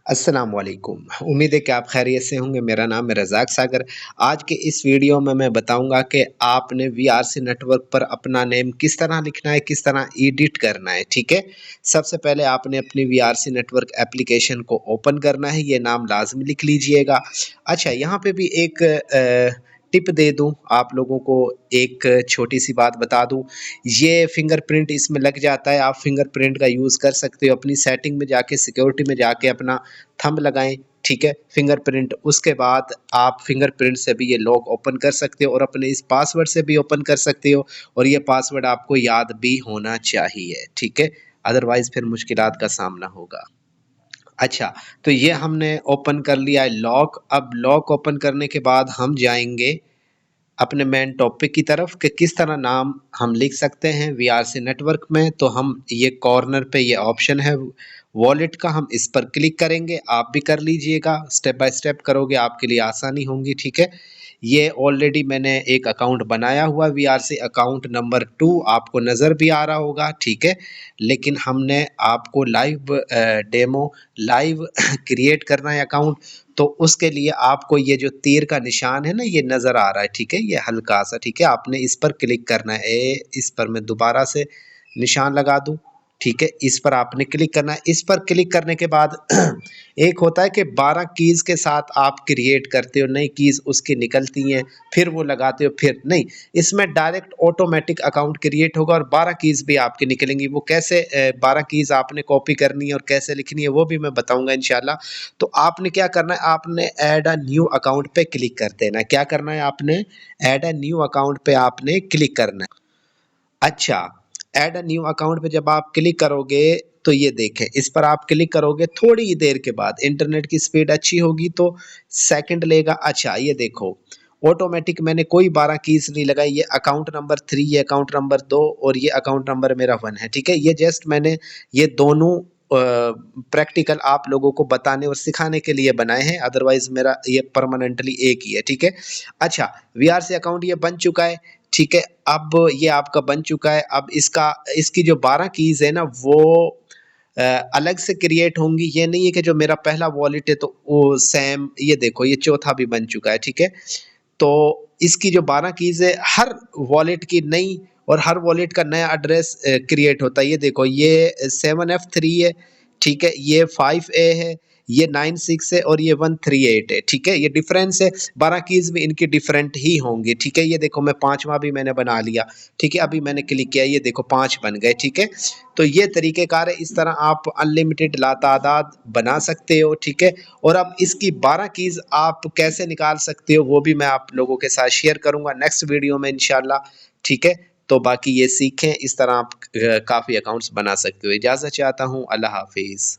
अस्सलाम वालेकुम। उम्मीद है कि आप खैरियत से होंगे। मेरा नाम है रज़ाक सागर। आज के इस वीडियो में मैं बताऊँगा कि आपने वीआरसी नेटवर्क पर अपना नेम किस तरह लिखना है, किस तरह एडिट करना है, ठीक है? सबसे पहले आपने अपनी वीआरसी नेटवर्क एप्लीकेशन को ओपन करना है, ये नाम लाज़मी लिख लीजिएगा। अच्छा, यहाँ पे भी एक टिप दे दूँ आप लोगों को, एक छोटी-सी बात बता दूँ, ये फिंगरप्रिंट इसमें लग जाता है, आप फिंगरप्रिंट का यूज़ कर सकते हो। अपनी सेटिंग में जाके, सिक्योरिटी में जाके अपना थंब लगाएँ, ठीक है? फिंगरप्रिंट, उसके बाद आप फिंगरप्रिंट से भी ये लॉक ओपन कर सकते हो और अपने इस पासवर्ड से भी ओपन कर सकते हो और ये पासवर्ड आपको याद भी होना चाहिए, ठीक है? अदरवाइज़ फिर मुश्किलात का सामना होगा। अच्छा, तो ये हमने ओपन कर लिया है लॉक। अब लॉक ओपन करने के बाद हम जाएँगे अपने मेन टॉपिक की तरफ कि किस तरह नाम हम लिख सकते हैं वीआरसी नेटवर्क में। तो हम ये कॉर्नर पे ये ऑप्शन है वॉलेट का, हम इस पर क्लिक करेंगे। आप भी कर लीजिएगा, स्टेप बाय स्टेप करोगे आपके लिए आसानी होगी, ठीक है? ये ऑलरेडी मैंने एक अकाउंट बनाया हुआ वीआरसी अकाउंट नंबर 2 आपको नज़र भी आ रहा होगा, ठीक है? लेकिन हमने आपको लाइव डेमो लाइव क्रिएट करना है अकाउंट, तो उसके लिए आपको ये जो तीर का निशान है ना, ये नज़र आ रहा है, ठीक है? ये हल्का-सा, ठीक है? आपने इस पर क्लिक करना है। इस पर मैं दोबारा से निशान लगा दूँ, ठीक है? इस पर आपने क्लिक करना है। इस पर क्लिक करने के बाद एक होता है कि 12 कीज़ के साथ आप क्रिएट करते हो, नई कीज़ उसकी निकलती हैं, फिर वो लगाते हो, फिर नहीं, इसमें डायरेक्ट ऑटोमैटिक अकाउंट क्रिएट होगा और 12 कीज़ भी आपकी निकलेंगी। वो कैसे 12 कीज़ आपने कॉपी करनी है और कैसे लिखनी है, वो भी मैं बताऊँगा इंशाल्लाह। तो आपने क्या करना है, आपने ऐड अ न्यू अकाउंट पे क्लिक कर देना है। क्या करना है आपने? ऐड अ न्यू अकाउंट पे आपने क्लिक करना है। अच्छा, ऐड अ न्यू अकाउंट पे जब आप क्लिक करोगे, तो ये देखें, इस पर आप क्लिक करोगे, थोड़ी ही देर के बाद इंटरनेट की स्पीड अच्छी होगी तो सेकंड लेगा। अच्छा, ये देखो, ऑटोमेटिक मैंने कोई 12 कीज़ नहीं लगाई। ये अकाउंट नंबर 3, ये अकाउंट नंबर 2 और ये अकाउंट नंबर मेरा 1 है, ठीक है? ये जस्ट मैंने ये दोनों प्रैक्टिकल आप लोगों को बताने और सिखाने के लिए बनाए हैं, अदरवाइज़ मेरा ये परमानेंटली एक ही है, ठीक है? अच्छा, वीआरसी अकाउंट ये बन चुका है, ठीक है? अब ये आपका बन चुका है। अब इसकी जो 12 कीज़ है ना, वो अ, अलग से क्रिएट होंगी। ये नहीं है कि जो मेरा पहला वॉलेट है तो वो सेम, ये देखो ये चौथा भी बन चुका है, ठीक है? तो इसकी जो 12 कीज़ है, हर वॉलेट की नई और हर वॉलेट का नया एड्रेस क्रिएट होता है। ये देखो, ये 7F3 है, ठीक है? ये 5A है, ये 96 है और ये 138 है, ठीक है? ये डिफरेंस है, 12 कीज़ भी इनकी डिफरेंट ही होंगी, ठीक है? ये देखो, मैं 5वां भी मैंने बना लिया, ठीक है? अभी मैंने क्लिक किया, ये देखो 5 बन गए, ठीक है? तो ये तरीक़ेकार है, इस तरह आप अनलिमिटेड लातादाद बना सकते हो, ठीक है? और अब इसकी 12 कीज़ आप कैसे निकाल सकते हो, वो भी मैं आप लोगों के साथ शेयर करूँगा नेक्स्ट वीडियो में इंशाल्लाह, ठीक है? तो बाकी ये सीखें, इस तरह आप काफ़ी अकाउंट्स बना सकते हो। इजाज़त चाहता हूँ, अल्लाह हाफ़िज़।